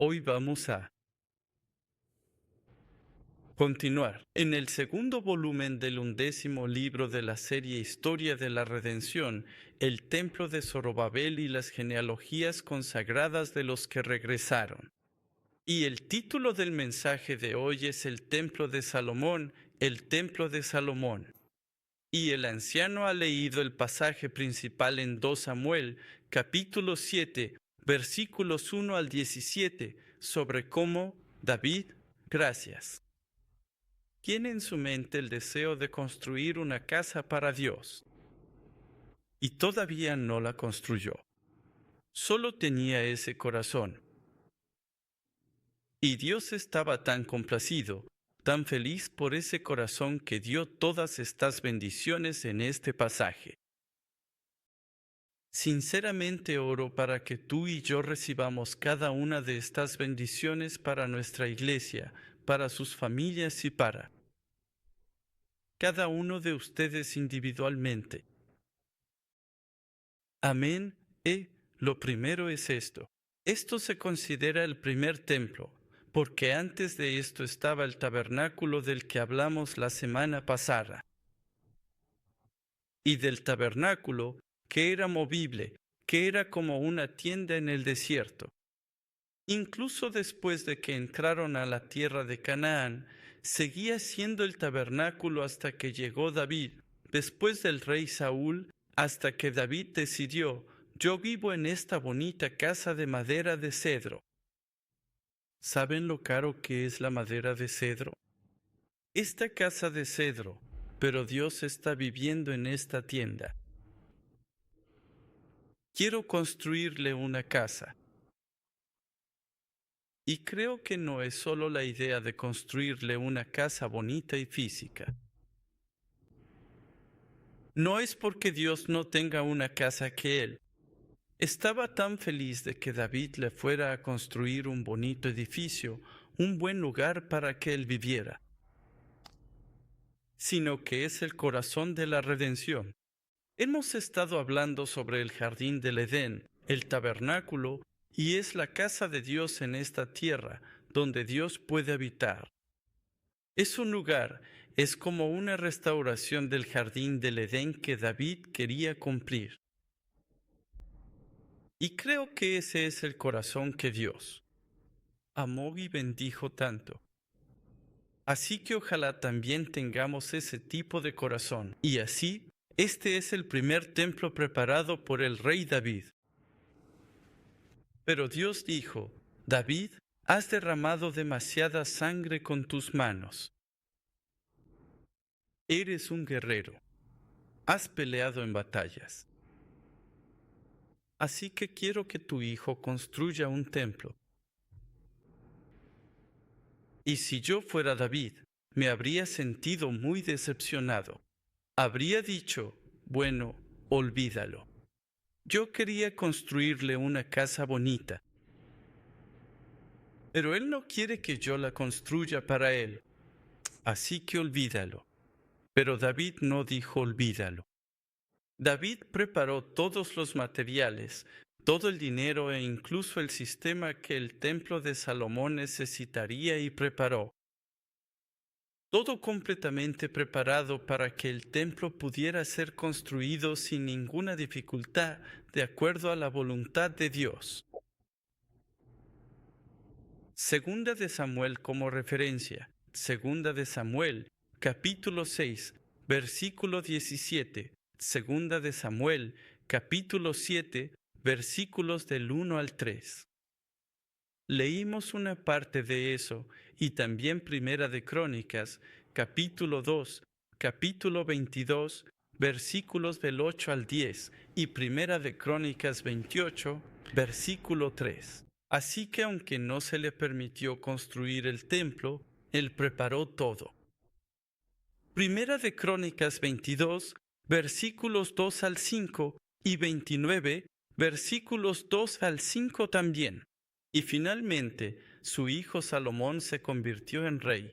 Hoy vamos a continuar. En el segundo volumen del 11º libro de la serie Historia de la Redención, el templo de Zorobabel y las genealogías consagradas de los que regresaron. Y el título del mensaje de hoy es el templo de Salomón, el templo de Salomón. Y el anciano ha leído el pasaje principal en 2 Samuel, capítulo 7, versículos 1 al 17, sobre cómo David, gracias, tiene en su mente el deseo de construir una casa para Dios. Y todavía no la construyó. Solo tenía ese corazón. Y Dios estaba tan complacido, tan feliz por ese corazón que dio todas estas bendiciones en este pasaje. Sinceramente oro para que tú y yo recibamos cada una de estas bendiciones para nuestra iglesia, para sus familias y para cada uno de ustedes individualmente. Amén. Lo primero es esto. Esto se considera el primer templo, porque antes de esto estaba el tabernáculo del que hablamos la semana pasada. Y del tabernáculo, que era movible, que era como una tienda en el desierto. Incluso después de que entraron a la tierra de Canaán, seguía siendo el tabernáculo hasta que llegó David, después del rey Saúl, hasta que David decidió: yo vivo en esta bonita casa de madera de cedro. ¿Saben lo caro que es la madera de cedro? Esta casa de cedro, pero Dios está viviendo en esta tienda. Quiero construirle una casa. Y creo que no es solo la idea de construirle una casa bonita y física. No es porque Dios no tenga una casa que Él. Estaba tan feliz de que David le fuera a construir un bonito edificio, un buen lugar para que Él viviera, sino que es el corazón de la redención. Hemos estado hablando sobre el jardín del Edén, el tabernáculo, y es la casa de Dios en esta tierra, donde Dios puede habitar. Es un lugar, es como una restauración del jardín del Edén que David quería cumplir. Y creo que ese es el corazón que Dios amó y bendijo tanto. Así que ojalá también tengamos ese tipo de corazón. Y así, este es el primer templo preparado por el rey David. Pero Dios dijo: David, has derramado demasiada sangre con tus manos. Eres un guerrero. Has peleado en batallas. Así que quiero que tu hijo construya un templo. Y si yo fuera David, me habría sentido muy decepcionado. Habría dicho: bueno, olvídalo. Yo quería construirle una casa bonita. Pero él no quiere que yo la construya para él. Así que olvídalo. Pero David no dijo olvídalo. David preparó todos los materiales, todo el dinero e incluso el sistema que el templo de Salomón necesitaría y preparó. Todo completamente preparado para que el templo pudiera ser construido sin ninguna dificultad de acuerdo a la voluntad de Dios. Segunda de Samuel como referencia. Segunda de Samuel, capítulo 6, versículo 17. Segunda de Samuel, capítulo 7, versículos del 1 al 3. Leímos una parte de eso y también Primera de Crónicas, capítulo 2, capítulo 22, versículos del 8 al 10 y Primera de Crónicas 28, versículo 3. Así que aunque no se le permitió construir el templo, él preparó todo. Primera de Crónicas 22, versículos 2 al 5 y 29, versículos 2 al 5 también. Y finalmente, su hijo Salomón se convirtió en rey.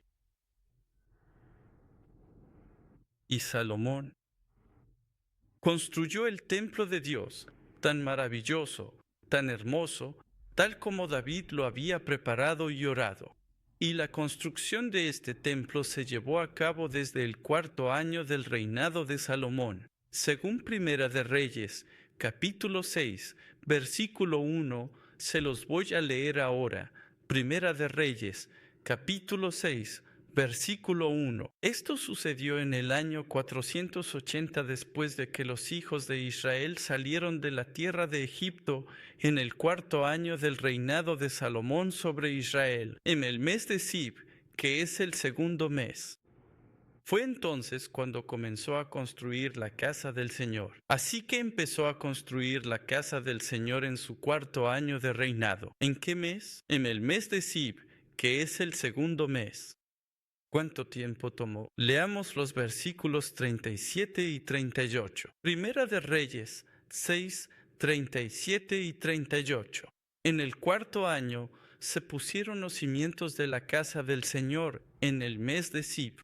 Y Salomón construyó el templo de Dios, tan maravilloso, tan hermoso, tal como David lo había preparado y orado. Y la construcción de este templo se llevó a cabo desde el 4º año del reinado de Salomón. Según Primera de Reyes, capítulo 6, versículo 1, se los voy a leer ahora. Primera de Reyes, capítulo 6, versículo 1. Esto sucedió en el año 480 después de que los hijos de Israel salieron de la tierra de Egipto, en el 4º año del reinado de Salomón sobre Israel, en el mes de Sib, que es el segundo mes. Fue entonces cuando comenzó a construir la casa del Señor. Así que empezó a construir la casa del Señor en su 4º año de reinado. ¿En qué mes? En el mes de Sib, que es el segundo mes. ¿Cuánto tiempo tomó? Leamos los versículos 37 y 38. Primera de Reyes 6, 37 y 38. En el 4º año se pusieron los cimientos de la casa del Señor en el mes de Sib,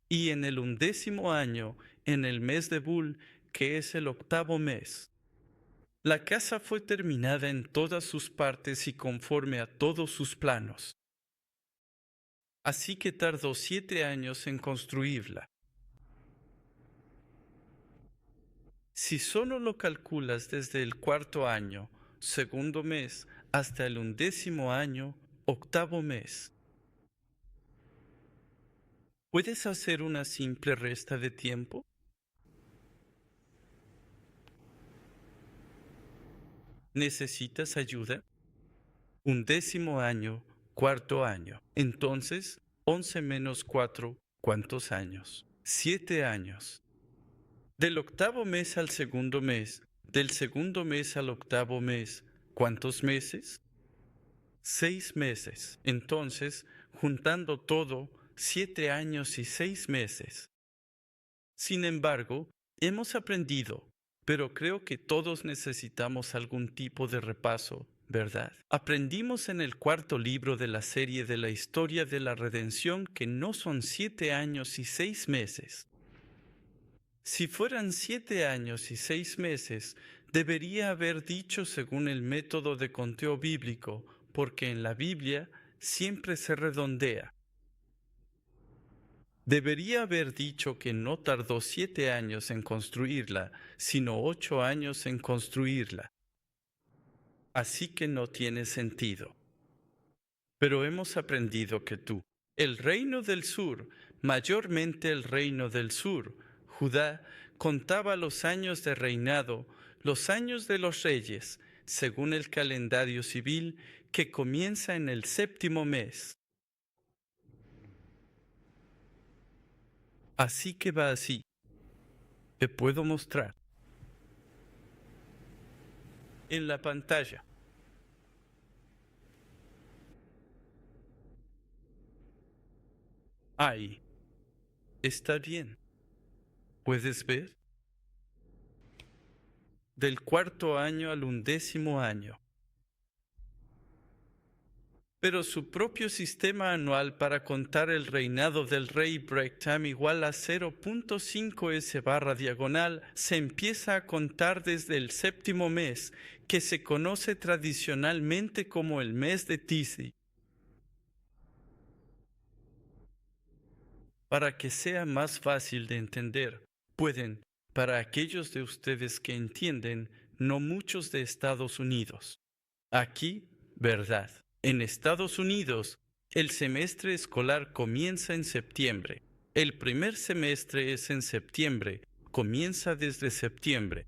y en el 11º año, en el mes de Bul, que es el 8º mes. La casa fue terminada en todas sus partes y conforme a todos sus planos. Así que tardó 7 años en construirla. Si solo lo calculas desde el 4º año, segundo mes, hasta el 11º año, 8º mes, ¿puedes hacer una simple resta de tiempo? ¿Necesitas ayuda? 11º año, 4º año. Entonces, 11 menos 4, ¿cuántos años? 7 años. Del 8º mes al segundo mes, del segundo mes al 8º mes, ¿cuántos meses? 6 meses. Entonces, juntando todo, 7 años y 6 meses. Sin embargo, hemos aprendido, pero creo que todos necesitamos algún tipo de repaso, ¿verdad? Aprendimos en el 4º libro de la serie de la historia de la redención que no son 7 años y 6 meses. Si fueran 7 años y 6 meses, debería haber dicho según el método de conteo bíblico, porque en la Biblia siempre se redondea. Debería haber dicho que no tardó 7 años en construirla, sino 8 años en construirla. Así que no tiene sentido. Pero hemos aprendido que el reino del sur, mayormente el reino del sur, Judá, contaba los años de reinado, los años de los reyes, según el calendario civil, que comienza en el 7º mes. Así que va así. Te puedo mostrar en la pantalla. Ahí. Está bien. ¿Puedes ver? Del 4º año al 11º año. Pero su propio sistema anual para contar el reinado del rey breaktime igual a 0.5 s/diagonal se empieza a contar desde el 7º mes, que se conoce tradicionalmente como el mes de Tisi. Para que sea más fácil de entender, para aquellos de ustedes que entienden, no muchos de Estados Unidos. Aquí, ¿verdad? En Estados Unidos, el semestre escolar comienza en septiembre. El primer semestre es en septiembre, comienza desde septiembre.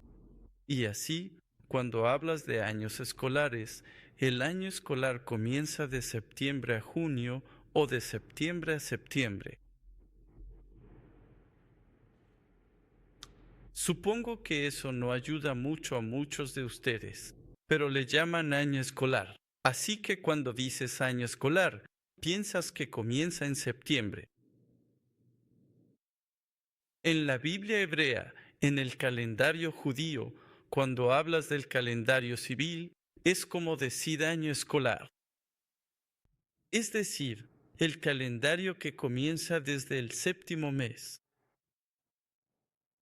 Y así, cuando hablas de años escolares, el año escolar comienza de septiembre a junio o de septiembre a septiembre. Supongo que eso no ayuda mucho a muchos de ustedes, pero le llaman año escolar. Así que cuando dices año escolar, piensas que comienza en septiembre. En la Biblia hebrea, en el calendario judío, cuando hablas del calendario civil, es como decir año escolar. Es decir, el calendario que comienza desde el 7º mes.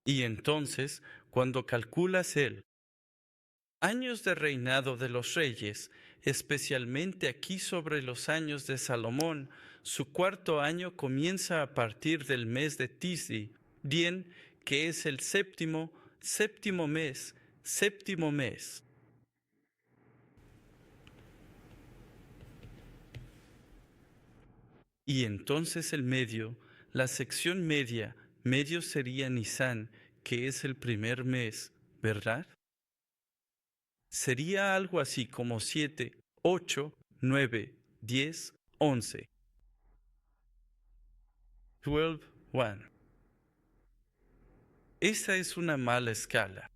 Y entonces, cuando calculas años de reinado de los reyes, especialmente aquí sobre los años de Salomón, su cuarto año comienza a partir del mes de Tisri, bien que es el séptimo mes, séptimo mes. Y entonces el medio, la sección media, medio sería Nisan, que es el primer mes, ¿verdad? Sería algo así como 7, 8, 9, 10, 11. 12, 1. Esa es una mala escala.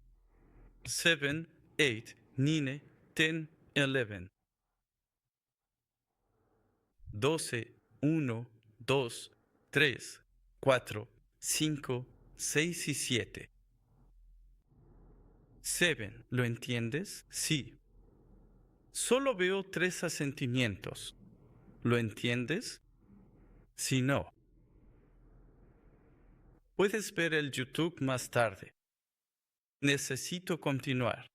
7, 8, 9, 10, 11. 12, 1, 2, 3, 4, 5, 6 y 7. 7, ¿lo entiendes? Sí. Solo veo 3 asentimientos. ¿Lo entiendes? Si no, puedes ver el YouTube más tarde. Necesito continuar.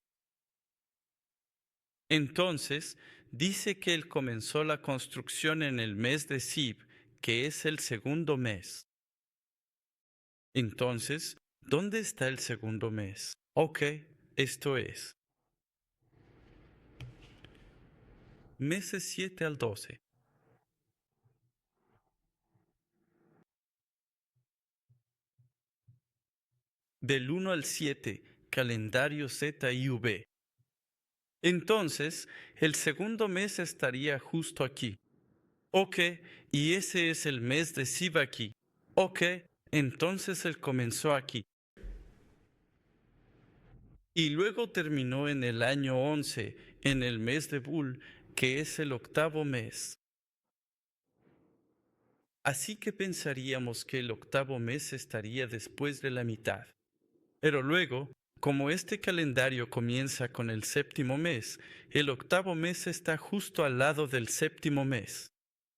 Entonces, dice que él comenzó la construcción en el mes de Sib, que es el segundo mes. Entonces, ¿dónde está el segundo mes? Ok, esto es. Meses 7 al 12. Del 1 al 7, calendario Z y V. Entonces, el segundo mes estaría justo aquí. Ok, y ese es el mes de Sib aquí. Ok, entonces él comenzó aquí. Y luego terminó en el año 11, en el mes de Bul, que es el octavo mes. Así que pensaríamos que el octavo mes estaría después de la mitad. Pero luego, como este calendario comienza con el séptimo mes, el octavo mes está justo al lado del séptimo mes.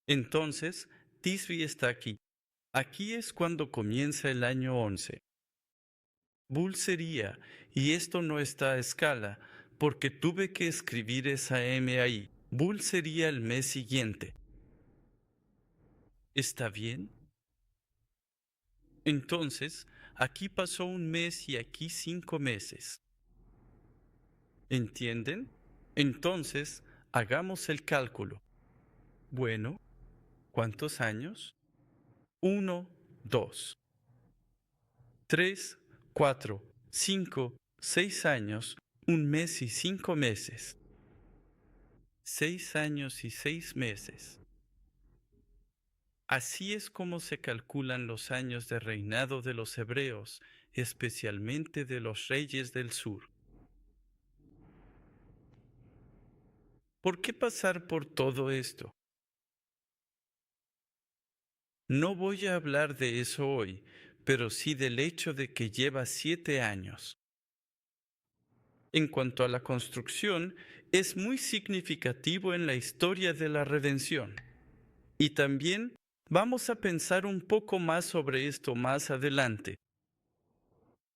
Entonces, Tisri está aquí. Aquí es cuando comienza el año 11. Bul sería, y esto no está a escala, porque tuve que escribir esa M ahí. Bul sería el mes siguiente. ¿Está bien? Entonces, aquí pasó un mes y aquí 5 meses. ¿Entienden? Entonces, hagamos el cálculo. Bueno, ¿cuántos años? 1, 2, 3, 4, 5, 6 años, un mes y 5 meses. 6 años y 6 meses. Así es como se calculan los años de reinado de los hebreos, especialmente de los reyes del sur. ¿Por qué pasar por todo esto? No voy a hablar de eso hoy, pero sí del hecho de que lleva 7 años. En cuanto a la construcción, es muy significativo en la historia de la redención. Y también vamos a pensar un poco más sobre esto más adelante.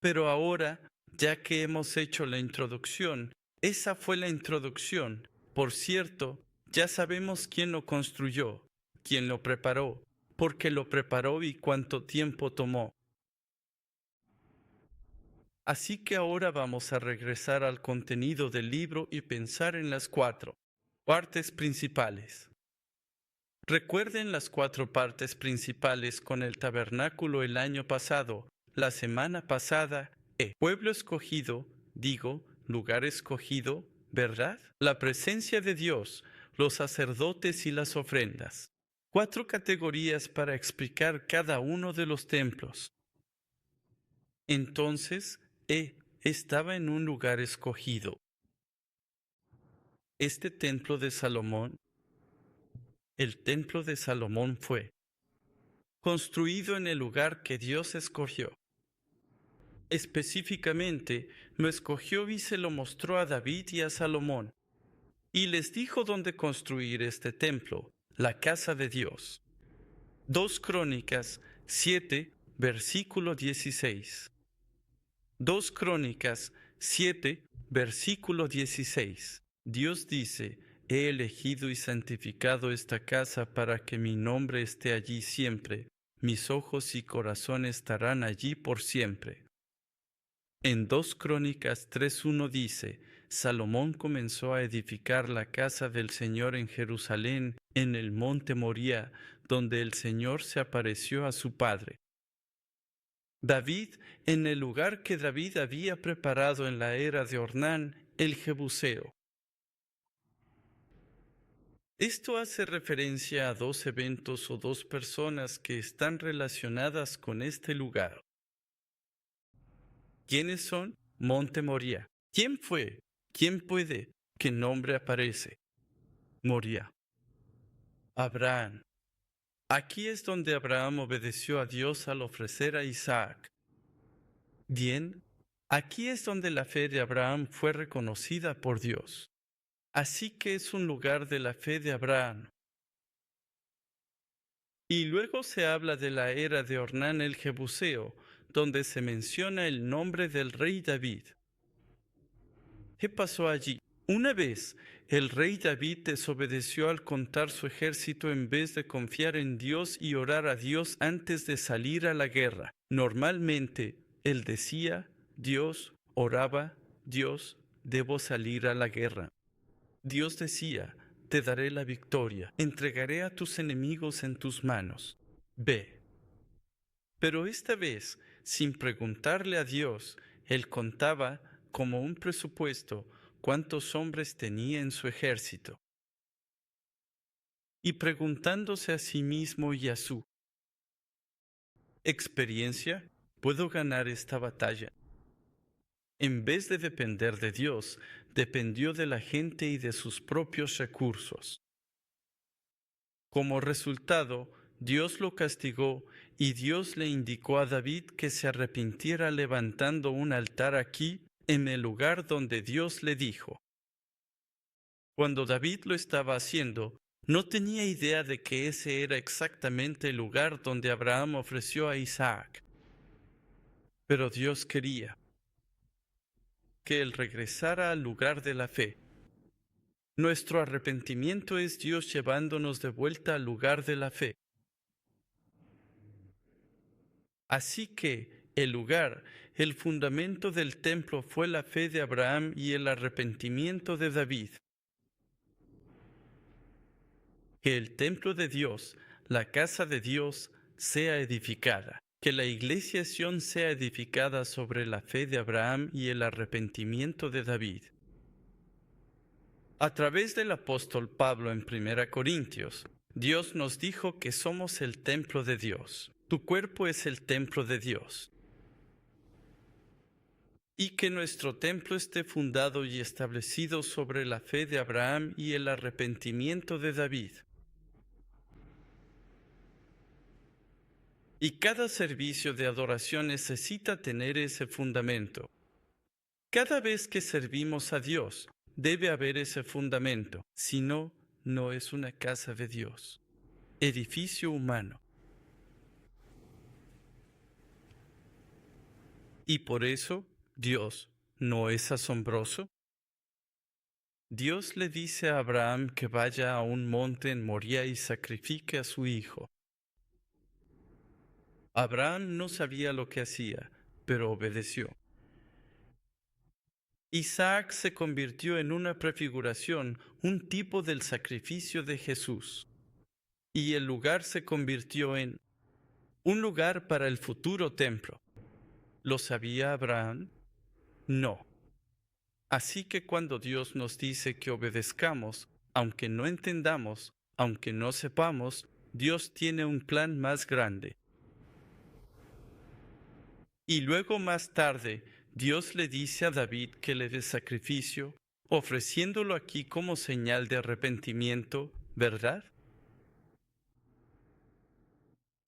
Pero ahora, ya que hemos hecho la introducción, esa fue la introducción. Por cierto, ya sabemos quién lo construyó, quién lo preparó, por qué lo preparó y cuánto tiempo tomó. Así que ahora vamos a regresar al contenido del libro y pensar en las 4 partes principales. Recuerden las 4 partes principales con el tabernáculo el año pasado, la semana pasada, pueblo escogido, digo, lugar escogido, ¿verdad? La presencia de Dios, los sacerdotes y las ofrendas. 4 categorías para explicar cada uno de los templos. Entonces, estaba en un lugar escogido. Este templo de Salomón, el templo de Salomón fue construido en el lugar que Dios escogió. Específicamente, lo escogió y se lo mostró a David y a Salomón, y les dijo dónde construir este templo, la casa de Dios. 2 Crónicas 7, versículo 16. 2 Crónicas 7, versículo 16. Dios dice, he elegido y santificado esta casa para que mi nombre esté allí siempre. Mis ojos y corazón estarán allí por siempre. En 2 Crónicas 3:1 dice, Salomón comenzó a edificar la casa del Señor en Jerusalén, en el monte Moría, donde el Señor se apareció a su padre. David, en el lugar que David había preparado en la era de Ornán, el Jebuseo. Esto hace referencia a 2 eventos o 2 personas que están relacionadas con este lugar. ¿Quiénes son? Monte Moría. ¿Quién fue? ¿Quién puede? ¿Qué nombre aparece? Moría. Abraham. Aquí es donde Abraham obedeció a Dios al ofrecer a Isaac. Bien, aquí es donde la fe de Abraham fue reconocida por Dios. Así que es un lugar de la fe de Abraham. Y luego se habla de la era de Ornán el Jebuseo, donde se menciona el nombre del rey David. ¿Qué pasó allí? Una vez, el rey David desobedeció al contar su ejército en vez de confiar en Dios y orar a Dios antes de salir a la guerra. Normalmente, él decía, Dios, oraba, Dios, debo salir a la guerra. Dios decía, te daré la victoria, entregaré a tus enemigos en tus manos. Ve. Pero esta vez, sin preguntarle a Dios, él contaba, como un presupuesto, cuántos hombres tenía en su ejército. Y preguntándose a sí mismo y a su experiencia, ¿puedo ganar esta batalla? En vez de depender de Dios, dependió de la gente y de sus propios recursos. Como resultado, Dios lo castigó y Dios le indicó a David que se arrepintiera levantando un altar aquí, en el lugar donde Dios le dijo. Cuando David lo estaba haciendo, no tenía idea de que ese era exactamente el lugar donde Abraham ofreció a Isaac. Pero Dios quería que él regresara al lugar de la fe. Nuestro arrepentimiento es Dios llevándonos de vuelta al lugar de la fe. Así que el lugar, el fundamento del templo fue la fe de Abraham y el arrepentimiento de David. Que el templo de Dios, la casa de Dios, sea edificada. Que la iglesia Sión sea edificada sobre la fe de Abraham y el arrepentimiento de David. A través del apóstol Pablo en 1 Corintios, Dios nos dijo que somos el templo de Dios. Tu cuerpo es el templo de Dios. Y que nuestro templo esté fundado y establecido sobre la fe de Abraham y el arrepentimiento de David. Y cada servicio de adoración necesita tener ese fundamento. Cada vez que servimos a Dios, debe haber ese fundamento. Si no, no es una casa de Dios. Edificio humano. Y por eso, Dios no es asombroso. Dios le dice a Abraham que vaya a un monte en Moría y sacrifique a su hijo. Abraham no sabía lo que hacía, pero obedeció. Isaac se convirtió en una prefiguración, un tipo del sacrificio de Jesús. Y el lugar se convirtió en un lugar para el futuro templo. ¿Lo sabía Abraham? No. Así que cuando Dios nos dice que obedezcamos, aunque no entendamos, aunque no sepamos, Dios tiene un plan más grande. Y luego más tarde, Dios le dice a David que le dé sacrificio, ofreciéndolo aquí como señal de arrepentimiento, ¿verdad?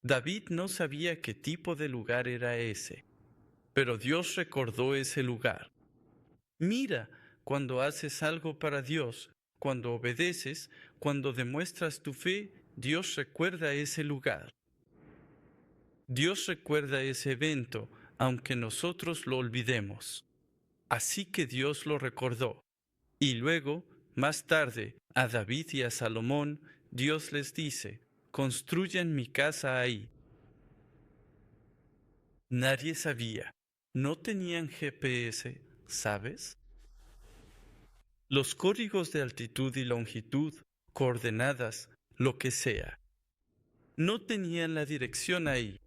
David no sabía qué tipo de lugar era ese, pero Dios recordó ese lugar. Mira, cuando haces algo para Dios, cuando obedeces, cuando demuestras tu fe, Dios recuerda ese lugar. Dios recuerda ese evento, aunque nosotros lo olvidemos. Así que Dios lo recordó. Y luego, Más tarde, a David y a Salomón, Dios les dice, construyan mi casa ahí. Nadie sabía. No tenían GPS, ¿sabes? Los códigos de altitud y longitud, coordenadas, lo que sea. No tenían la dirección ahí.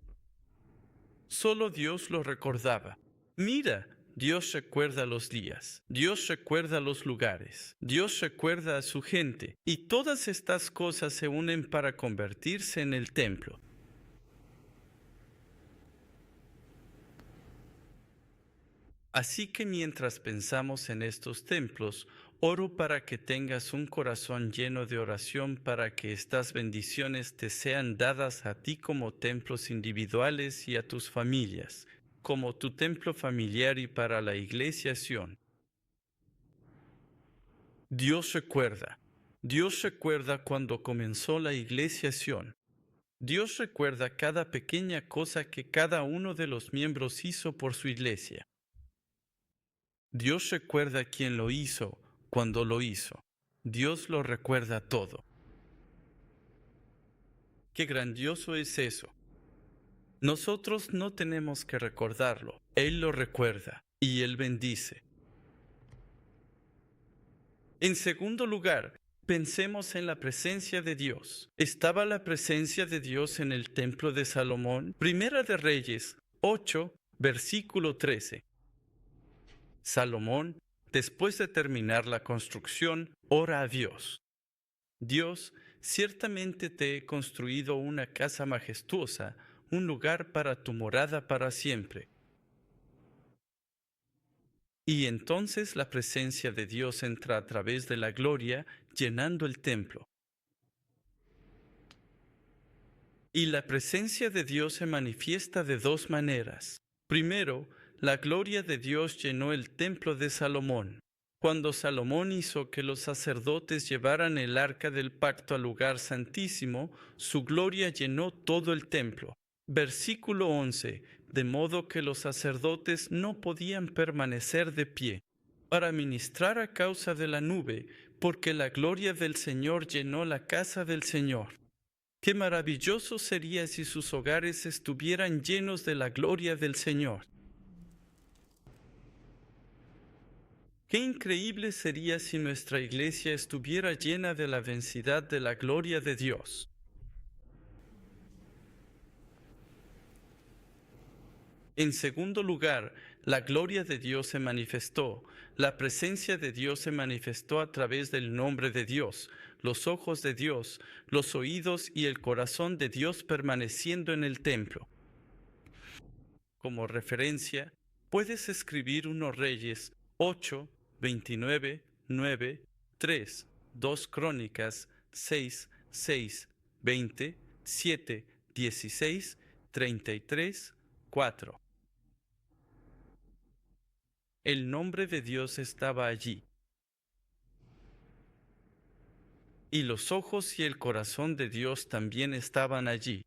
Solo Dios lo recordaba. Mira, Dios recuerda los días, Dios recuerda los lugares, Dios recuerda a su gente, y todas estas cosas se unen para convertirse en el templo. Así que mientras pensamos en estos templos, oro para que tengas un corazón lleno de oración para que estas bendiciones te sean dadas a ti como templos individuales y a tus familias, como tu templo familiar y para la iglesia Sion. Dios recuerda cuando comenzó la iglesia Sion. Dios recuerda cada pequeña cosa que cada uno de los miembros hizo por su iglesia. Dios recuerda quién lo hizo, cuando lo hizo. Dios lo recuerda todo. Qué grandioso es eso. Nosotros no tenemos que recordarlo. Él lo recuerda y Él bendice. En segundo lugar, pensemos en la presencia de Dios. ¿Estaba la presencia de Dios en el templo de Salomón? Primera de Reyes 8, versículo 13. Salomón, después de terminar la construcción, ora a Dios. Dios, ciertamente te he construido una casa majestuosa, un lugar para tu morada para siempre. Y entonces la presencia de Dios entra a través de la gloria, llenando el templo. Y la presencia de Dios se manifiesta de dos maneras. Primero, la gloria de Dios llenó el templo de Salomón. Cuando Salomón hizo que los sacerdotes llevaran el arca del pacto al lugar santísimo, su gloria llenó todo el templo. Versículo 11. De modo que los sacerdotes no podían permanecer de pie para ministrar a causa de la nube, porque la gloria del Señor llenó la casa del Señor. Qué maravilloso sería si sus hogares estuvieran llenos de la gloria del Señor. Qué increíble sería si nuestra iglesia estuviera llena de la densidad de la gloria de Dios. En segundo lugar, la gloria de Dios se manifestó. La presencia de Dios se manifestó a través del nombre de Dios, los ojos de Dios, los oídos y el corazón de Dios permaneciendo en el templo. Como referencia, puedes escribir 1 Reyes 8, 29, 9, 3, 2 Crónicas 6, 6, 20, 7, 16, 33, 4. El nombre de Dios estaba allí, y los ojos y el corazón de Dios también estaban allí.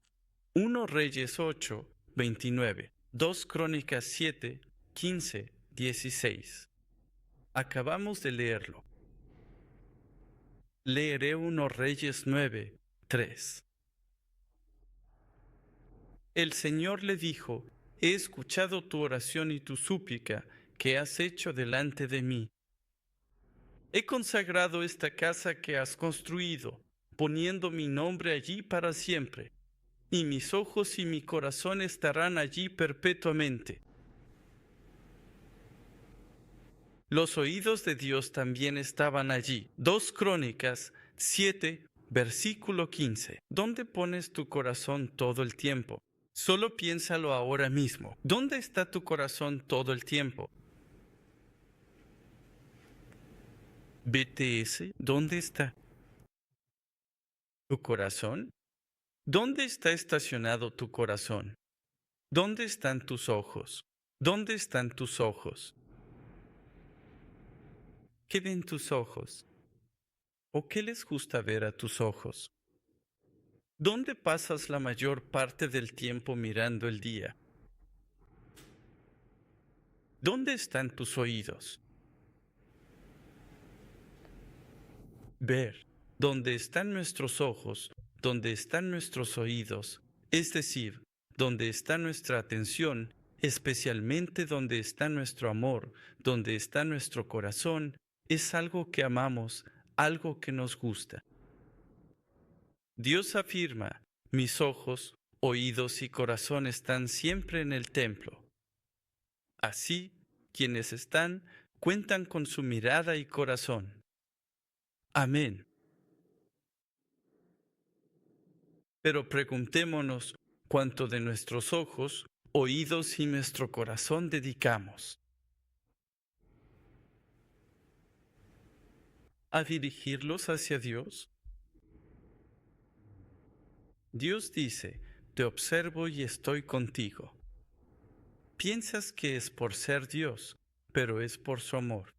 1 Reyes 8, 29, 2 Crónicas 7, 15, 16. Acabamos de leerlo. Leeré 1 Reyes 9, 3. El Señor le dijo, he escuchado tu oración y tu súplica que has hecho delante de mí. He consagrado esta casa que has construido, poniendo mi nombre allí para siempre, y mis ojos y mi corazón estarán allí perpetuamente. Los oídos de Dios también estaban allí. 2 Crónicas 7, versículo 15. ¿Dónde pones tu corazón todo el tiempo? Solo piénsalo ahora mismo. ¿Dónde está tu corazón todo el tiempo? BTS, ¿dónde está? ¿Tu corazón? ¿Dónde está estacionado tu corazón? ¿Dónde están tus ojos? ¿Dónde están tus ojos? ¿Qué ven tus ojos? ¿O qué les gusta ver a tus ojos? ¿Dónde pasas la mayor parte del tiempo mirando el día? ¿Dónde están tus oídos? ver. Donde están nuestros ojos, donde están nuestros oídos, es decir, donde está nuestra atención, especialmente donde está nuestro amor, donde está nuestro corazón, es algo que amamos, algo que nos gusta. Dios afirma, mis ojos, oídos y corazón están siempre en el templo. Así, quienes están cuentan con su mirada y corazón. Amén. Pero preguntémonos cuánto de nuestros ojos, oídos y nuestro corazón dedicamos a dirigirlos hacia Dios. Dios dice, te observo y estoy contigo. Piensas que es por ser Dios, pero es por su amor.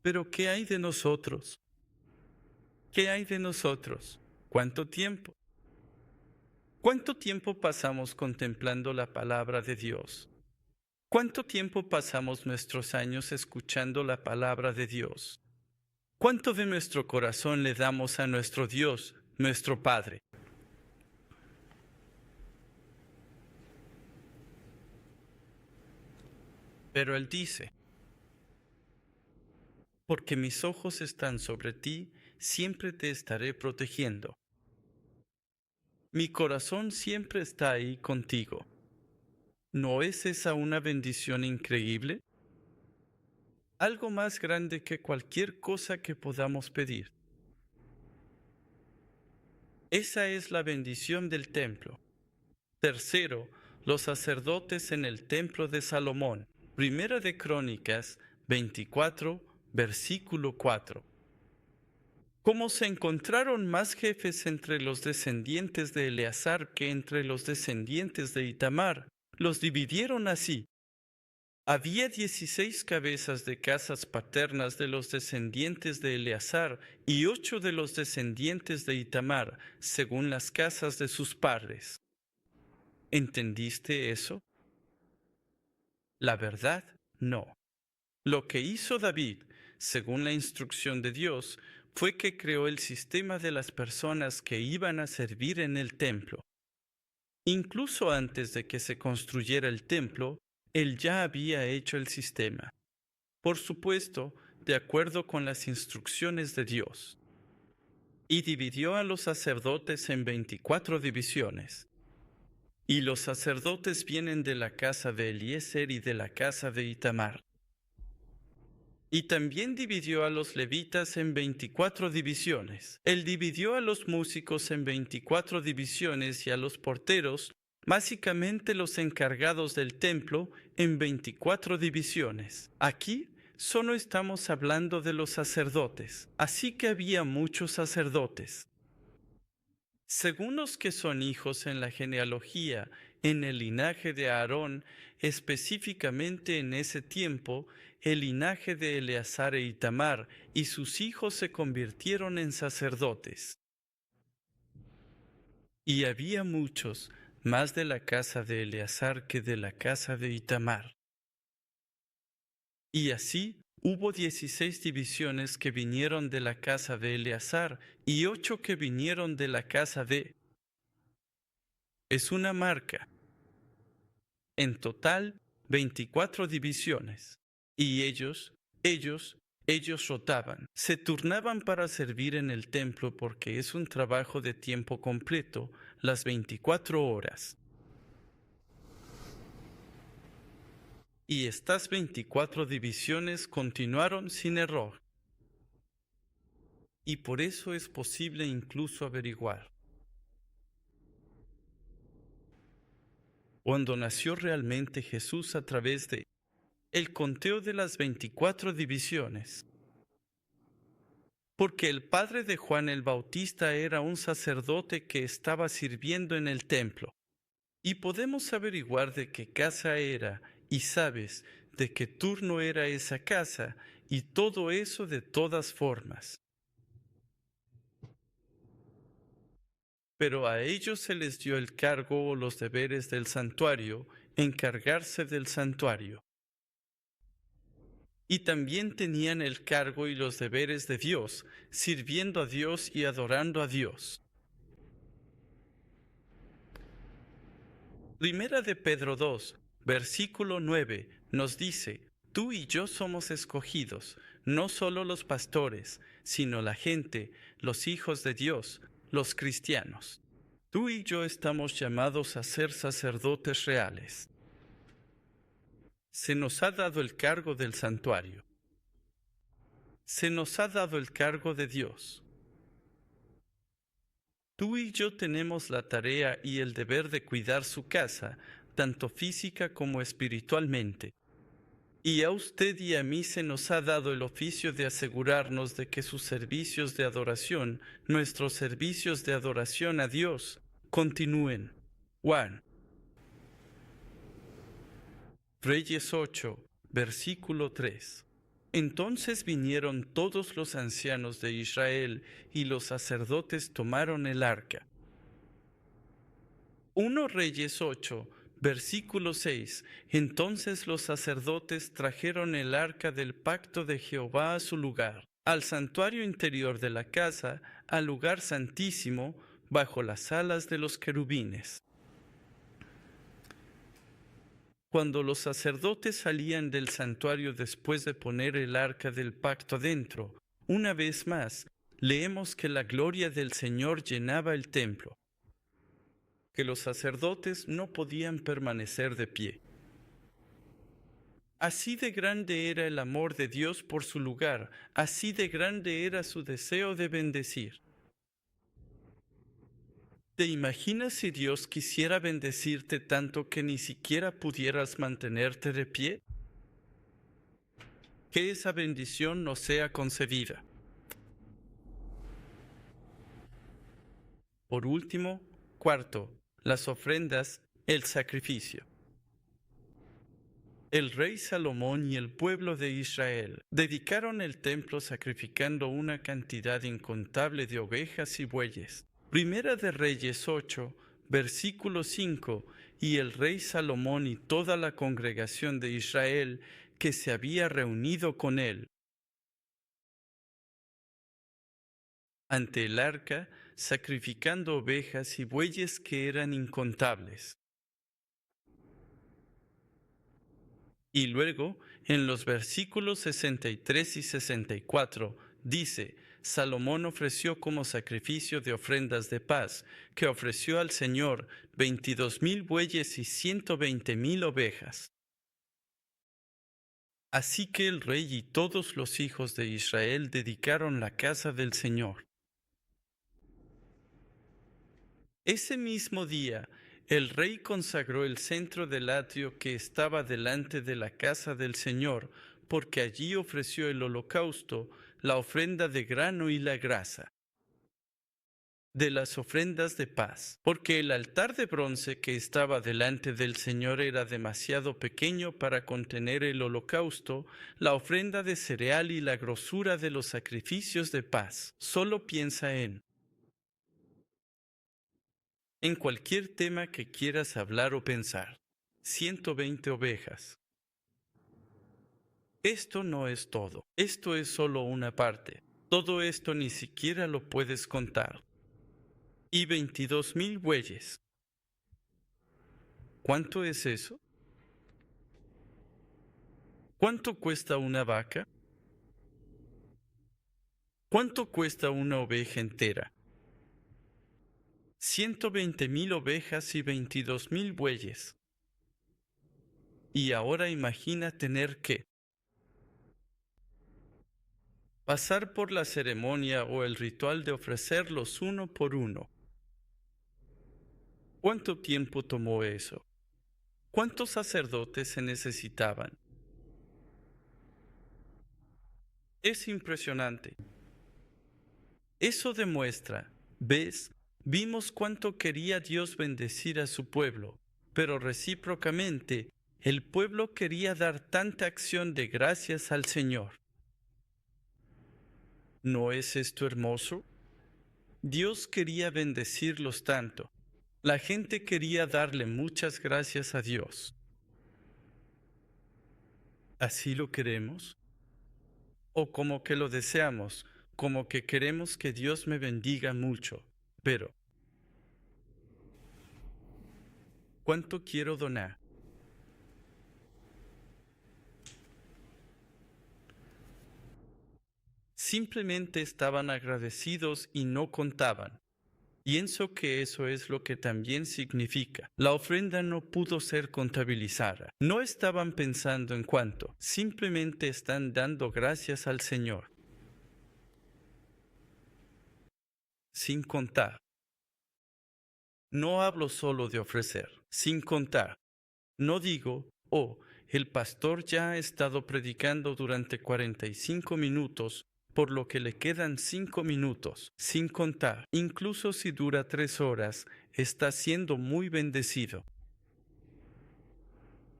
Pero ¿qué hay de nosotros? ¿Qué hay de nosotros? ¿Cuánto tiempo? ¿Cuánto tiempo pasamos contemplando la palabra de Dios? ¿Cuánto tiempo pasamos nuestros años escuchando la palabra de Dios? ¿Cuánto de nuestro corazón le damos a nuestro Dios, nuestro Padre? Pero Él dice, porque mis ojos están sobre ti, siempre te estaré protegiendo. Mi corazón siempre está ahí contigo. ¿No es esa una bendición increíble? Algo más grande que cualquier cosa que podamos pedir. Esa es la bendición del templo. Tercero, los sacerdotes en el templo de Salomón. Primera de Crónicas 24, versículo 4. Como se encontraron más jefes entre los descendientes de Eleazar que entre los descendientes de Itamar, los dividieron así. Había 16 cabezas de casas paternas de los descendientes de Eleazar y 8 de los descendientes de Itamar, según las casas de sus padres. ¿Entendiste eso? La verdad, no. Lo que hizo David, según la instrucción de Dios, fue que creó el sistema de las personas que iban a servir en el templo. Incluso antes de que se construyera el templo, él ya había hecho el sistema. Por supuesto, de acuerdo con las instrucciones de Dios. Y dividió a los sacerdotes en 24 divisiones. Y los sacerdotes vienen de la casa de Eliezer y de la casa de Itamar. Y también dividió a los levitas en 24 divisiones. Él dividió a los músicos en 24 divisiones y a los porteros, básicamente los encargados del templo, en 24 divisiones. Aquí solo estamos hablando de los sacerdotes, así que había muchos sacerdotes. Según los que son hijos en la genealogía, en el linaje de Aarón, específicamente en ese tiempo, el linaje de Eleazar e Itamar, y sus hijos se convirtieron en sacerdotes. Y había muchos, más de la casa de Eleazar que de la casa de Itamar. Y así hubo 16 divisiones que vinieron de la casa de Eleazar y 8 que vinieron de la casa de... Es una marca. En total, 24 divisiones. Y ellos rotaban. Se turnaban para servir en el templo porque es un trabajo de tiempo completo, las 24 horas. Y estas 24 divisiones continuaron sin error. Y por eso es posible incluso averiguar. Cuando nació realmente Jesús a través de el conteo de las 24 divisiones. Porque el padre de Juan el Bautista era un sacerdote que estaba sirviendo en el templo. Y podemos averiguar de qué casa era, y sabes de qué turno era esa casa, y todo eso de todas formas. Pero a ellos se les dio el cargo o los deberes del santuario, encargarse del santuario. y también tenían el cargo y los deberes de Dios, sirviendo a Dios y adorando a Dios. Primera de Pedro 2, versículo 9, nos dice, tú y yo somos escogidos, no solo los pastores, sino la gente, los hijos de Dios, los cristianos. Tú y yo estamos llamados a ser sacerdotes reales. Se nos ha dado el cargo del santuario. Se nos ha dado el cargo de Dios. Tú y yo tenemos la tarea y el deber de cuidar su casa, tanto física como espiritualmente. Y a usted y a mí se nos ha dado el oficio de asegurarnos de que sus servicios de adoración, nuestros servicios de adoración a Dios, continúen. Juan. Reyes 8, versículo 3. Entonces vinieron todos los ancianos de Israel y los sacerdotes tomaron el arca. 1 Reyes 8, versículo 6. Entonces los sacerdotes trajeron el arca del pacto de Jehová a su lugar, al santuario interior de la casa, al lugar santísimo, bajo las alas de los querubines. Cuando los sacerdotes salían del santuario después de poner el arca del pacto adentro, una vez más, leemos que la gloria del Señor llenaba el templo, que los sacerdotes no podían permanecer de pie. Así de grande era el amor de Dios por su lugar, así de grande era su deseo de bendecir. ¿Te imaginas si Dios quisiera bendecirte tanto que ni siquiera pudieras mantenerte de pie? Que esa bendición no sea concedida. Por último, cuarto, las ofrendas, el sacrificio. El rey Salomón y el pueblo de Israel dedicaron el templo sacrificando una cantidad incontable de ovejas y bueyes. Primera de Reyes 8, versículo 5, y el rey Salomón y toda la congregación de Israel que se había reunido con él ante el arca, sacrificando ovejas y bueyes que eran incontables. Y luego, en los versículos 63 y 64, dice, Salomón ofreció como sacrificio de ofrendas de paz, que ofreció al Señor 22,000 bueyes y 120,000 ovejas. Así que el rey y todos los hijos de Israel dedicaron la casa del Señor. Ese mismo día, el rey consagró el centro del atrio que estaba delante de la casa del Señor, porque allí ofreció el holocausto, la ofrenda de grano y la grasa, de las ofrendas de paz, porque el altar de bronce que estaba delante del Señor era demasiado pequeño para contener el holocausto, la ofrenda de cereal y la grosura de los sacrificios de paz. Solo piensa en cualquier tema que quieras hablar o pensar. 120 ovejas. Esto no es todo. Esto es solo una parte. Todo esto ni siquiera lo puedes contar. Y 22,000 bueyes. ¿Cuánto es eso? ¿Cuánto cuesta una vaca? ¿Cuánto cuesta una oveja entera? 120,000 ovejas y 22,000 bueyes. Y ahora imagina tener que pasar por la ceremonia o el ritual de ofrecerlos uno por uno. ¿Cuánto tiempo tomó eso? ¿Cuántos sacerdotes se necesitaban? Es impresionante. Eso demuestra, ¿ves? Vimos cuánto quería Dios bendecir a su pueblo, pero recíprocamente, el pueblo quería dar tanta acción de gracias al Señor. ¿No es esto hermoso? Dios quería bendecirlos tanto. La gente quería darle muchas gracias a Dios. ¿Así lo queremos? o como que lo deseamos, como que queremos que Dios me bendiga mucho. Pero, ¿cuánto quiero donar? Simplemente estaban agradecidos y no contaban. Pienso que eso es lo que también significa. La ofrenda no pudo ser contabilizada. No estaban pensando en cuánto, simplemente están dando gracias al Señor, sin contar. No hablo solo de ofrecer, sin contar. No digo, oh, el pastor ya ha estado predicando durante 45 minutos, por lo que le quedan 5 minutos, sin contar. Incluso si dura 3 horas, está siendo muy bendecido.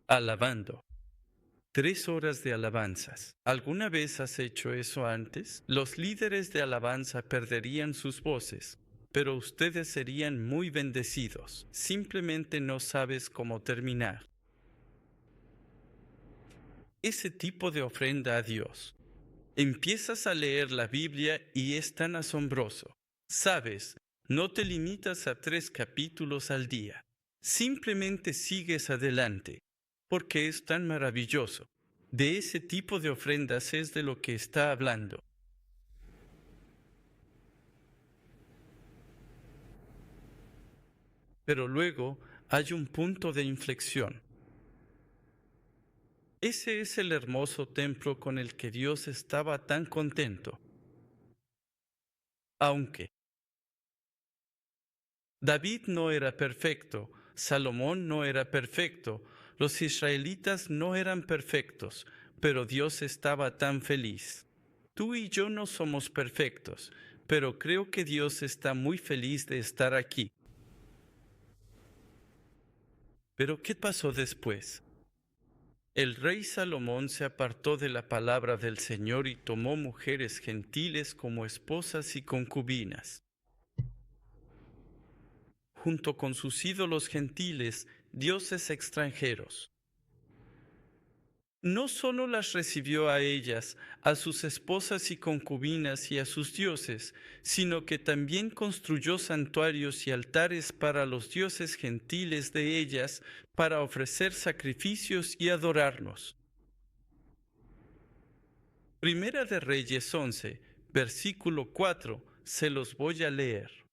Alabando. 3 horas de alabanzas. ¿Alguna vez has hecho eso antes? Los líderes de alabanza perderían sus voces, pero ustedes serían muy bendecidos. Simplemente no sabes cómo terminar. Ese tipo de ofrenda a Dios. Empiezas a leer la Biblia y es tan asombroso. Sabes, no te limitas a 3 capítulos al día. Simplemente sigues adelante, porque es tan maravilloso. De ese tipo de ofrendas es de lo que está hablando. Pero luego hay un punto de inflexión. Ese es el hermoso templo con el que Dios estaba tan contento. Aunque David no era perfecto, Salomón no era perfecto, los israelitas no eran perfectos, pero Dios estaba tan feliz. Tú y yo no somos perfectos, pero creo que Dios está muy feliz de estar aquí. Pero ¿qué pasó después? El rey Salomón se apartó de la palabra del Señor y tomó mujeres gentiles como esposas y concubinas. Junto con sus ídolos gentiles, dioses extranjeros. No solo las recibió a ellas, a sus esposas y concubinas y a sus dioses, sino que también construyó santuarios y altares para los dioses gentiles de ellas, para ofrecer sacrificios y adorarnos. Primera de Reyes 11, versículo 4, se los voy a leer.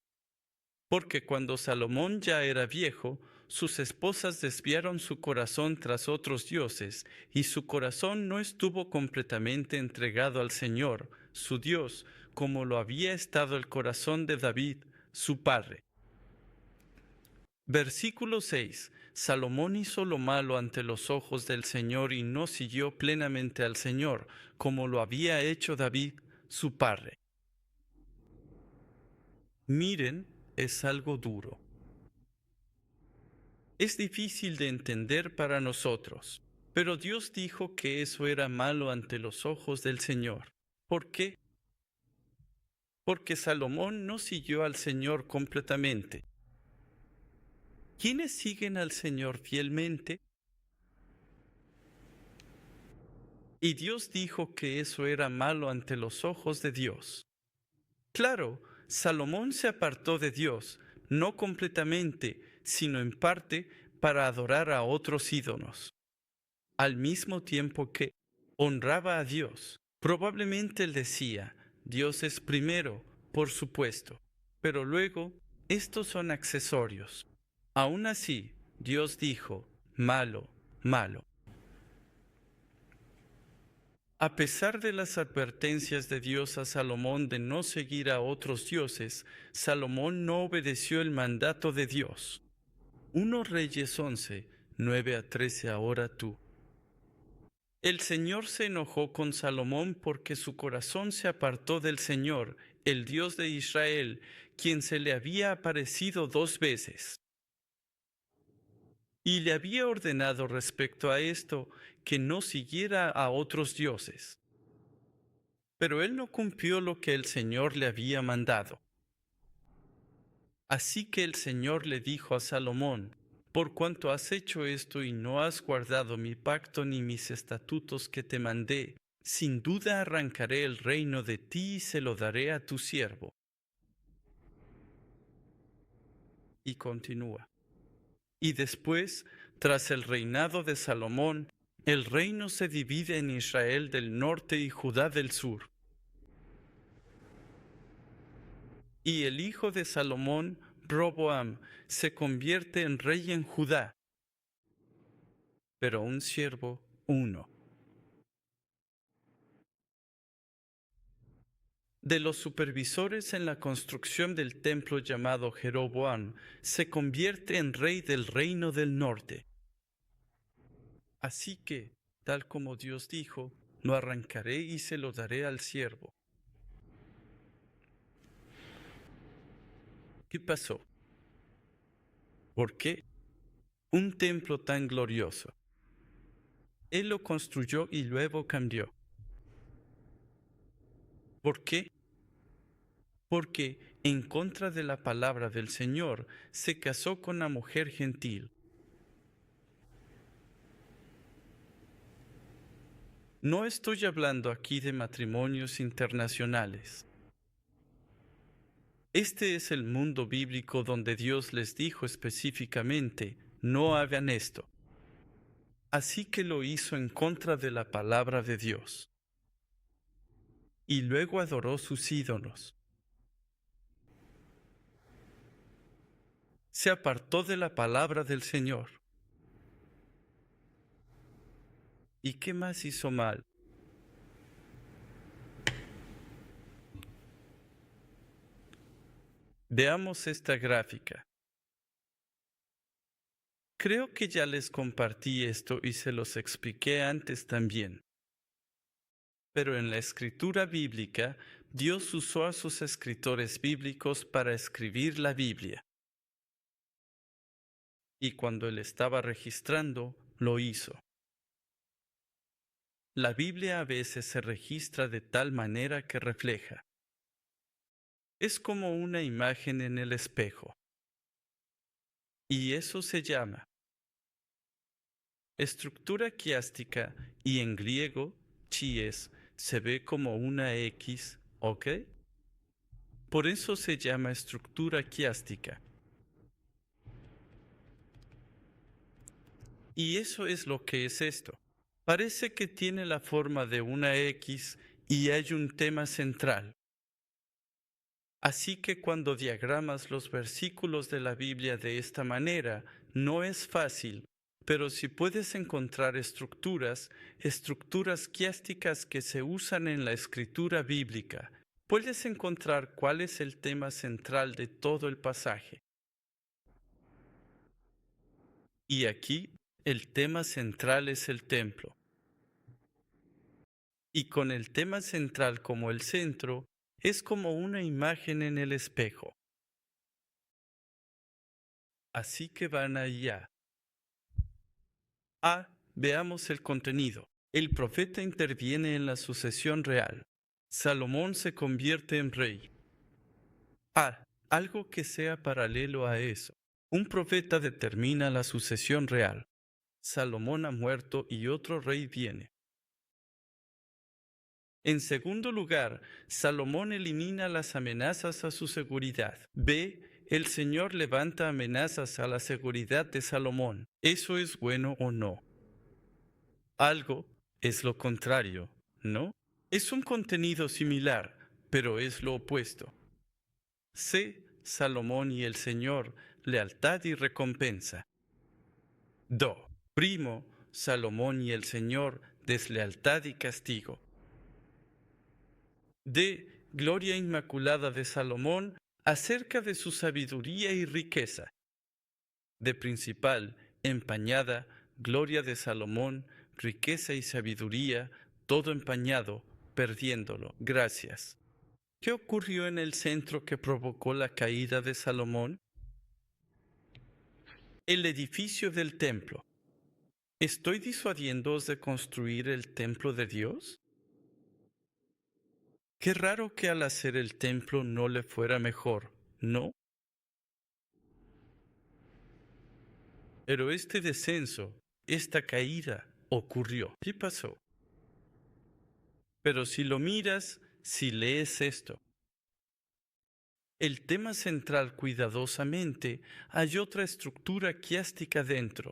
Porque cuando Salomón ya era viejo, sus esposas desviaron su corazón tras otros dioses, y su corazón no estuvo completamente entregado al Señor, su Dios, como lo había estado el corazón de David, su padre. Versículo 6. Salomón hizo lo malo ante los ojos del Señor y no siguió plenamente al Señor, como lo había hecho David, su padre. Miren, es algo duro. Es difícil de entender para nosotros, pero Dios dijo que eso era malo ante los ojos del Señor. ¿Por qué? Porque Salomón no siguió al Señor completamente. ¿Quiénes siguen al Señor fielmente? Y Dios dijo que eso era malo ante los ojos de Dios. Claro, Salomón se apartó de Dios, no completamente, sino en parte para adorar a otros ídolos, al mismo tiempo que honraba a Dios. Probablemente él decía, Dios es primero, por supuesto, pero luego, estos son accesorios. Aún así, Dios dijo, malo, malo. A pesar de las advertencias de Dios a Salomón de no seguir a otros dioses, Salomón no obedeció el mandato de Dios. 1 Reyes 11, 9 a 13 ahora tú. El Señor se enojó con Salomón porque su corazón se apartó del Señor, el Dios de Israel, quien se le había aparecido 2 veces. Y le había ordenado respecto a esto que no siguiera a otros dioses. Pero él no cumplió lo que el Señor le había mandado. Así que el Señor le dijo a Salomón, por cuanto has hecho esto y no has guardado mi pacto ni mis estatutos que te mandé, sin duda arrancaré el reino de ti y se lo daré a tu siervo. Y continúa. Y después, tras el reinado de Salomón, el reino se divide en Israel del norte y Judá del sur. Y el hijo de Salomón, Roboam, se convierte en rey en Judá, pero un siervo, uno. De los supervisores en la construcción del templo llamado Jeroboam, se convierte en rey del reino del norte. Así que, tal como Dios dijo, lo arrancaré y se lo daré al siervo. ¿Qué pasó? ¿Por qué? Un templo tan glorioso. Él lo construyó y luego cambió. ¿Por qué? Porque, en contra de la palabra del Señor, se casó con una mujer gentil. No estoy hablando aquí de matrimonios internacionales. Este es el mundo bíblico donde Dios les dijo específicamente, no hagan esto. Así que lo hizo en contra de la palabra de Dios. Y luego adoró sus ídolos. Se apartó de la palabra del Señor. ¿Y qué más hizo mal? Veamos esta gráfica. Creo que ya les compartí esto y se los expliqué antes también. Pero en la escritura bíblica, Dios usó a sus escritores bíblicos para escribir la Biblia. Y cuando Él estaba registrando, lo hizo. La Biblia a veces se registra de tal manera que refleja. Es como una imagen en el espejo. Y eso se llama estructura quiástica y en griego, chies, se ve como una X, ¿ok? Por eso se llama estructura quiástica. Y eso es lo que es esto. Parece que tiene la forma de una X y hay un tema central. Así que cuando diagramas los versículos de la Biblia de esta manera, no es fácil, pero si puedes encontrar estructuras quiásticas que se usan en la escritura bíblica, puedes encontrar cuál es el tema central de todo el pasaje. Y aquí, el tema central es el templo. Y con el tema central como el centro, es como una imagen en el espejo. Así que van allá. Veamos el contenido. El profeta interviene en la sucesión real. Salomón se convierte en rey. Algo que sea paralelo a eso. Un profeta determina la sucesión real. Salomón ha muerto y otro rey viene. En segundo lugar, Salomón elimina las amenazas a su seguridad. El Señor levanta amenazas a la seguridad de Salomón. ¿Eso es bueno o no? Algo es lo contrario, ¿no? Es un contenido similar, pero es lo opuesto. Salomón y el Señor, lealtad y recompensa. Primo, Salomón y el Señor, deslealtad y castigo. Gloria inmaculada de Salomón acerca de su sabiduría y riqueza. Principal, empañada, gloria de Salomón, riqueza y sabiduría, todo empañado, perdiéndolo. Gracias. ¿Qué ocurrió en el centro que provocó la caída de Salomón? El edificio del templo. ¿Estoy disuadiéndoos de construir el templo de Dios? Qué raro que al hacer el templo no le fuera mejor, ¿no? Pero este descenso, esta caída, ocurrió. ¿Qué pasó? Pero si lo miras, si lees esto, el tema central cuidadosamente, hay otra estructura quiástica dentro.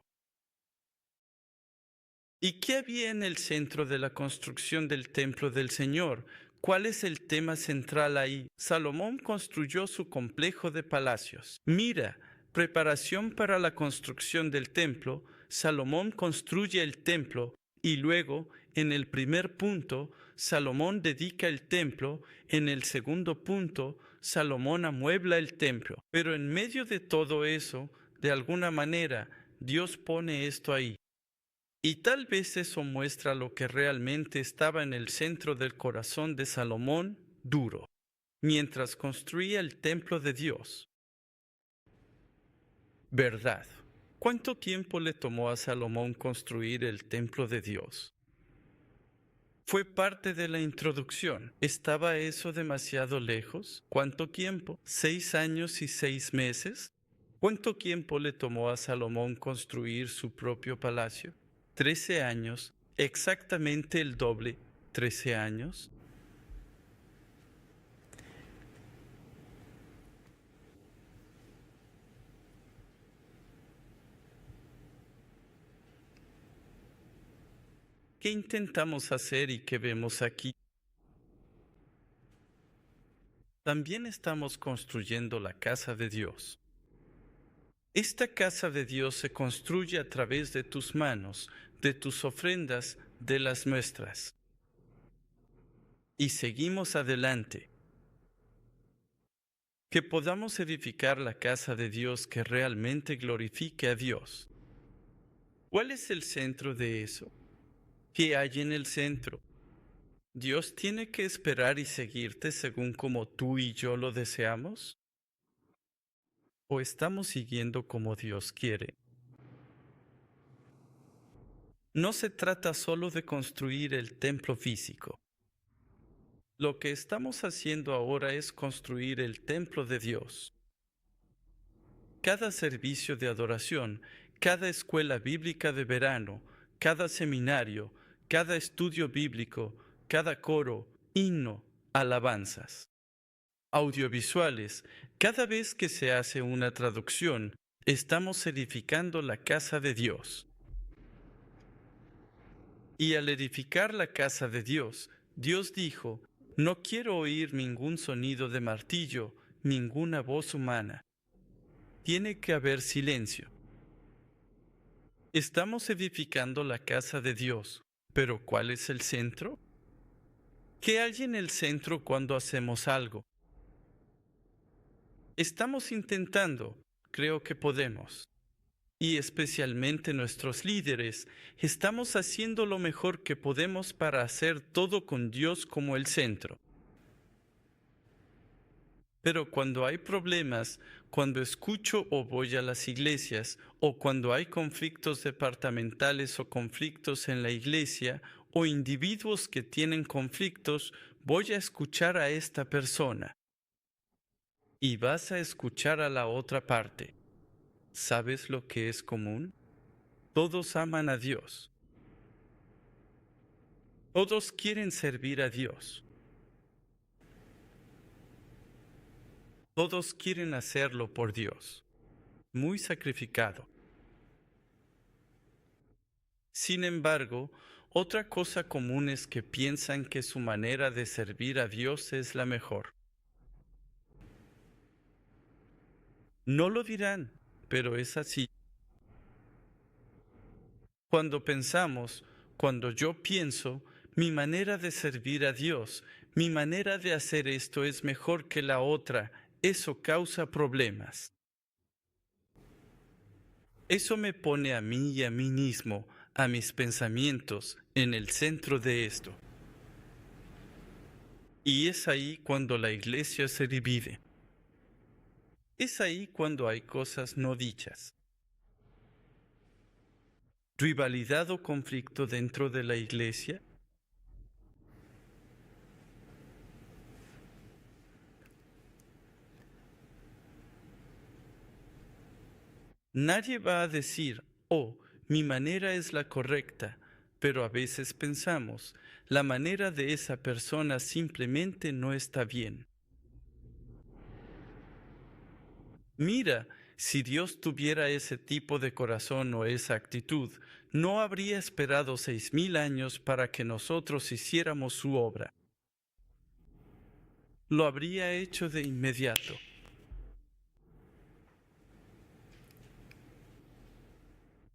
¿Y qué había en el centro de la construcción del templo del Señor? ¿Cuál es el tema central ahí? Salomón construyó su complejo de palacios. Mira, preparación para la construcción del templo. Salomón construye el templo y luego, en el primer punto, Salomón dedica el templo. En el segundo punto, Salomón amuebla el templo. Pero en medio de todo eso, de alguna manera, Dios pone esto ahí. Y tal vez eso muestra lo que realmente estaba en el centro del corazón de Salomón, duro, mientras construía el templo de Dios. Verdad. ¿Cuánto tiempo le tomó a Salomón construir el templo de Dios? Fue parte de la introducción. ¿Estaba eso demasiado lejos? ¿Cuánto tiempo? ¿6 años y 6 meses? ¿Cuánto tiempo le tomó a Salomón construir su propio palacio? 13 años, exactamente el doble, 13 años. ¿Qué intentamos hacer y qué vemos aquí? También estamos construyendo la casa de Dios. Esta casa de Dios se construye a través de tus manos, de tus ofrendas, de las nuestras. Y seguimos adelante. Que podamos edificar la casa de Dios que realmente glorifique a Dios. ¿Cuál es el centro de eso? ¿Qué hay en el centro? ¿Dios tiene que esperar y seguirte según como tú y yo lo deseamos? ¿O estamos siguiendo como Dios quiere? No se trata solo de construir el templo físico. Lo que estamos haciendo ahora es construir el templo de Dios. Cada servicio de adoración, cada escuela bíblica de verano, cada seminario, cada estudio bíblico, cada coro, himno, alabanzas. Audiovisuales, cada vez que se hace una traducción, estamos edificando la casa de Dios. Y al edificar la casa de Dios, Dios dijo, no quiero oír ningún sonido de martillo, ninguna voz humana. Tiene que haber silencio. Estamos edificando la casa de Dios, pero ¿cuál es el centro? ¿Qué hay en el centro cuando hacemos algo? Estamos intentando, creo que podemos, y especialmente nuestros líderes, estamos haciendo lo mejor que podemos para hacer todo con Dios como el centro. Pero cuando hay problemas, cuando escucho o voy a las iglesias, o cuando hay conflictos departamentales o conflictos en la iglesia, o individuos que tienen conflictos, voy a escuchar a esta persona. Y vas a escuchar a la otra parte. ¿Sabes lo que es común? Todos aman a Dios. Todos quieren servir a Dios. Todos quieren hacerlo por Dios. Muy sacrificado. Sin embargo, otra cosa común es que piensan que su manera de servir a Dios es la mejor. No lo dirán, pero es así. Cuando pensamos, cuando yo pienso, mi manera de servir a Dios, mi manera de hacer esto es mejor que la otra, eso causa problemas. Eso me pone a mí y a mí mismo, a mis pensamientos, en el centro de esto. Y es ahí cuando la iglesia se divide. Es ahí cuando hay cosas no dichas. Rivalidad o conflicto dentro de la iglesia. Nadie va a decir, oh, mi manera es la correcta. Pero a veces pensamos, la manera de esa persona simplemente no está bien. Mira, si Dios tuviera ese tipo de corazón o esa actitud, no habría esperado 6000 años para que nosotros hiciéramos su obra. Lo habría hecho de inmediato.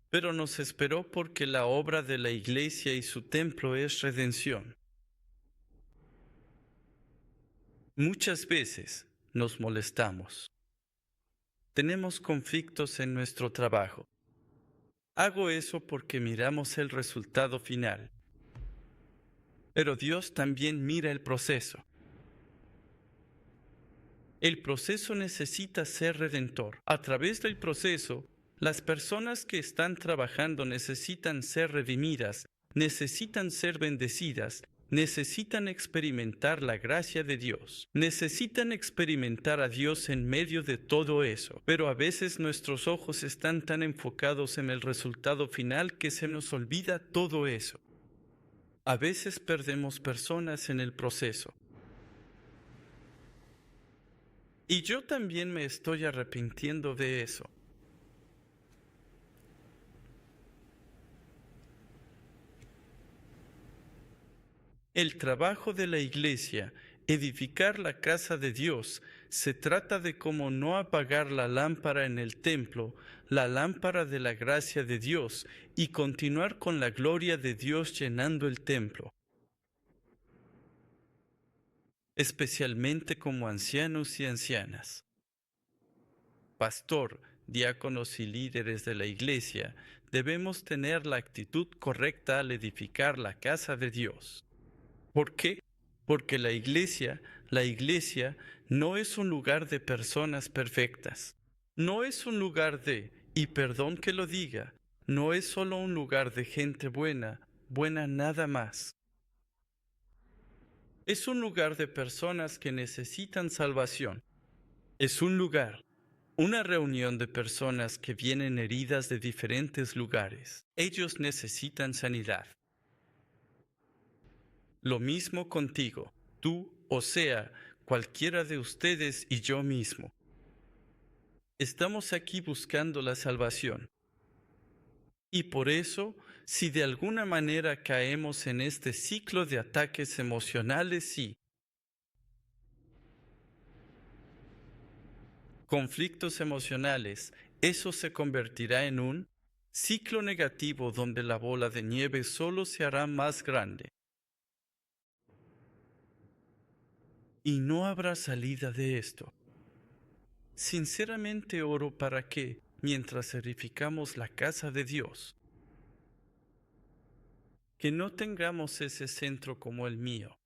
Pero nos esperó porque la obra de la iglesia y su templo es redención. Muchas veces nos molestamos. Tenemos conflictos en nuestro trabajo. Hago eso porque miramos el resultado final. Pero Dios también mira el proceso. El proceso necesita ser redentor. A través del proceso, las personas que están trabajando necesitan ser redimidas, necesitan ser bendecidas, necesitan experimentar la gracia de Dios, necesitan experimentar a Dios en medio de todo eso. Pero a veces nuestros ojos están tan enfocados en el resultado final que se nos olvida todo eso. A veces perdemos personas en el proceso. Y yo también me estoy arrepintiendo de eso. El trabajo de la iglesia, edificar la casa de Dios, se trata de cómo no apagar la lámpara en el templo, la lámpara de la gracia de Dios, y continuar con la gloria de Dios llenando el templo. Especialmente como ancianos y ancianas. Pastor, diáconos y líderes de la iglesia, debemos tener la actitud correcta al edificar la casa de Dios. ¿Por qué? Porque la iglesia no es un lugar de personas perfectas. No es un lugar de, y perdón que lo diga, no es solo un lugar de gente buena, buena nada más. Es un lugar de personas que necesitan salvación. Es un lugar, una reunión de personas que vienen heridas de diferentes lugares. Ellos necesitan sanidad. Lo mismo contigo, tú, o sea, cualquiera de ustedes y yo mismo. Estamos aquí buscando la salvación. Y por eso, si de alguna manera caemos en este ciclo de ataques emocionales y conflictos emocionales, eso se convertirá en un ciclo negativo donde la bola de nieve solo se hará más grande. Y no habrá salida de esto. Sinceramente oro para que, mientras edificamos la casa de Dios, que no tengamos ese centro como el mío,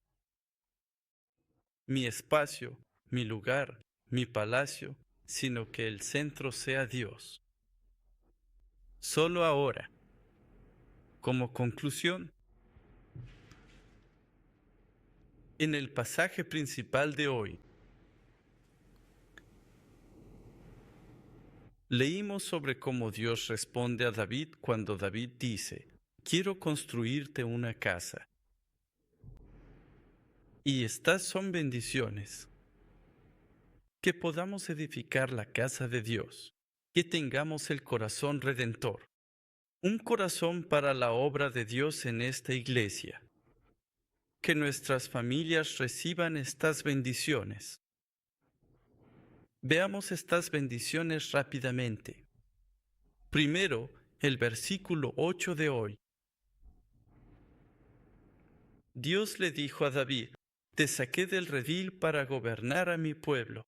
mi espacio, mi lugar, mi palacio, sino que el centro sea Dios. Solo ahora, como conclusión, en el pasaje principal de hoy, leímos sobre cómo Dios responde a David cuando David dice, quiero construirte una casa. Y estas son bendiciones. Que podamos edificar la casa de Dios, que tengamos el corazón redentor, un corazón para la obra de Dios en esta iglesia, que nuestras familias reciban estas bendiciones. Veamos estas bendiciones rápidamente. Primero, el versículo 8 de hoy. Dios le dijo a David, te saqué del redil para gobernar a mi pueblo.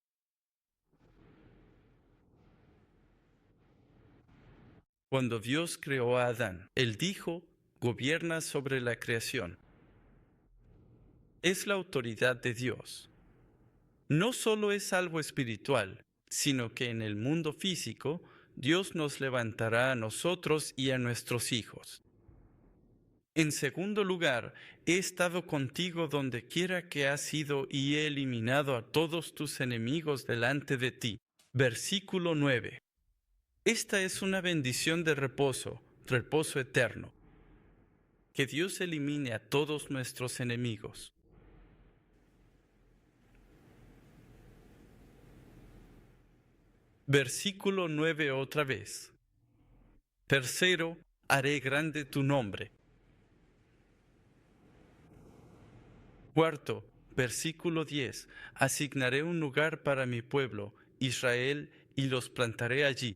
Cuando Dios creó a Adán, Él dijo, gobierna sobre la creación. Es la autoridad de Dios. No solo es algo espiritual, sino que en el mundo físico, Dios nos levantará a nosotros y a nuestros hijos. En segundo lugar, he estado contigo donde quiera que has ido y he eliminado a todos tus enemigos delante de ti. Versículo 9. Esta es una bendición de reposo, reposo eterno. Que Dios elimine a todos nuestros enemigos. Versículo 9 otra vez. Tercero, haré grande tu nombre. Cuarto, versículo 10. Asignaré un lugar para mi pueblo, Israel, y los plantaré allí,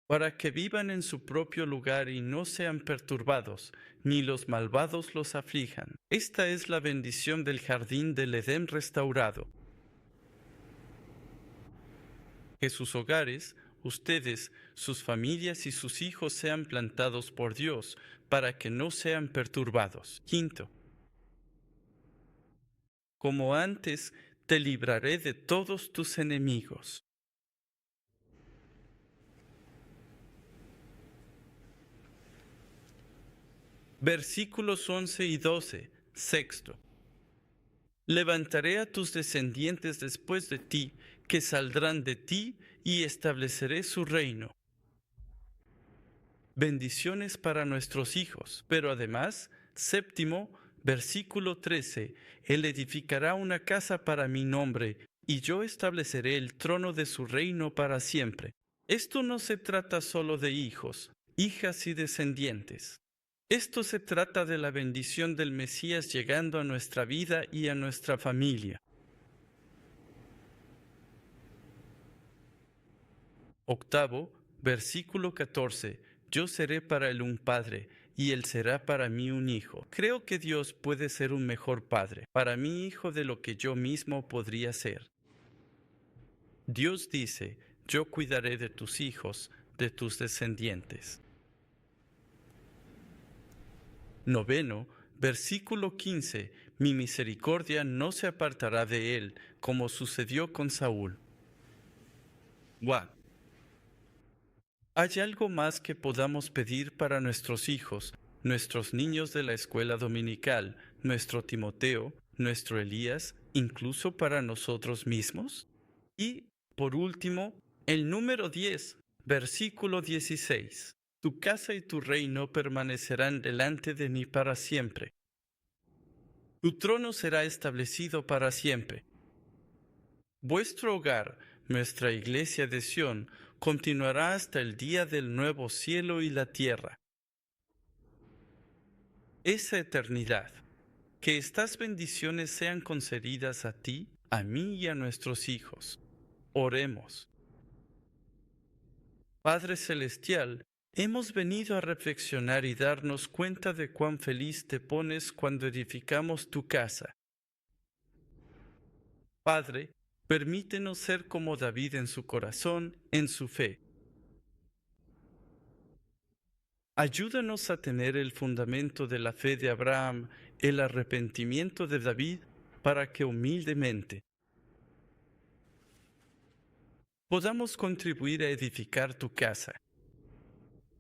para que vivan en su propio lugar y no sean perturbados, ni los malvados los aflijan. Esta es la bendición del jardín del Edén restaurado. Que sus hogares, ustedes, sus familias y sus hijos sean plantados por Dios, para que no sean perturbados. Quinto, como antes, te libraré de todos tus enemigos. Versículos 11 y 12. Sexto. Levantaré a tus descendientes después de ti, que saldrán de ti, y estableceré su reino. Bendiciones para nuestros hijos, pero además, séptimo, versículo 13, Él edificará una casa para mi nombre, y yo estableceré el trono de su reino para siempre. Esto no se trata solo de hijos, hijas y descendientes. Esto se trata de la bendición del Mesías llegando a nuestra vida y a nuestra familia. Octavo, versículo 14. Yo seré para él un padre, y él será para mí un hijo. Creo que Dios puede ser un mejor padre para mi hijo de lo que yo mismo podría ser. Dios dice, yo cuidaré de tus hijos, de tus descendientes. Noveno, versículo 15. Mi misericordia no se apartará de él, como sucedió con Saúl. Guau. ¿Hay algo más que podamos pedir para nuestros hijos, nuestros niños de la escuela dominical, nuestro Timoteo, nuestro Elías, incluso para nosotros mismos? Y, por último, el número 10, versículo 16. Tu casa y tu reino permanecerán delante de mí para siempre. Tu trono será establecido para siempre. Vuestro hogar, nuestra iglesia de Sión, continuará hasta el día del nuevo cielo y la tierra. Esa eternidad. Que estas bendiciones sean concedidas a ti, a mí y a nuestros hijos. Oremos. Padre Celestial, hemos venido a reflexionar y darnos cuenta de cuán feliz te pones cuando edificamos tu casa. Padre, permítenos ser como David en su corazón, en su fe. Ayúdanos a tener el fundamento de la fe de Abraham, el arrepentimiento de David, para que humildemente podamos contribuir a edificar tu casa.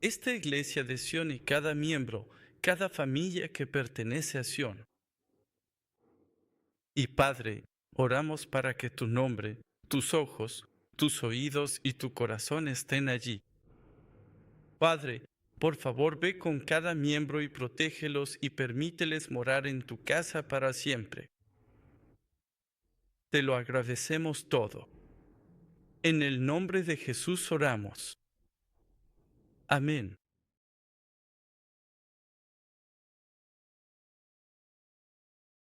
Esta iglesia de Sión y cada miembro, cada familia que pertenece a Sión. Y Padre, oramos para que tu nombre, tus ojos, tus oídos y tu corazón estén allí. Padre, por favor ve con cada miembro y protégelos y permíteles morar en tu casa para siempre. Te lo agradecemos todo. En el nombre de Jesús oramos. Amén.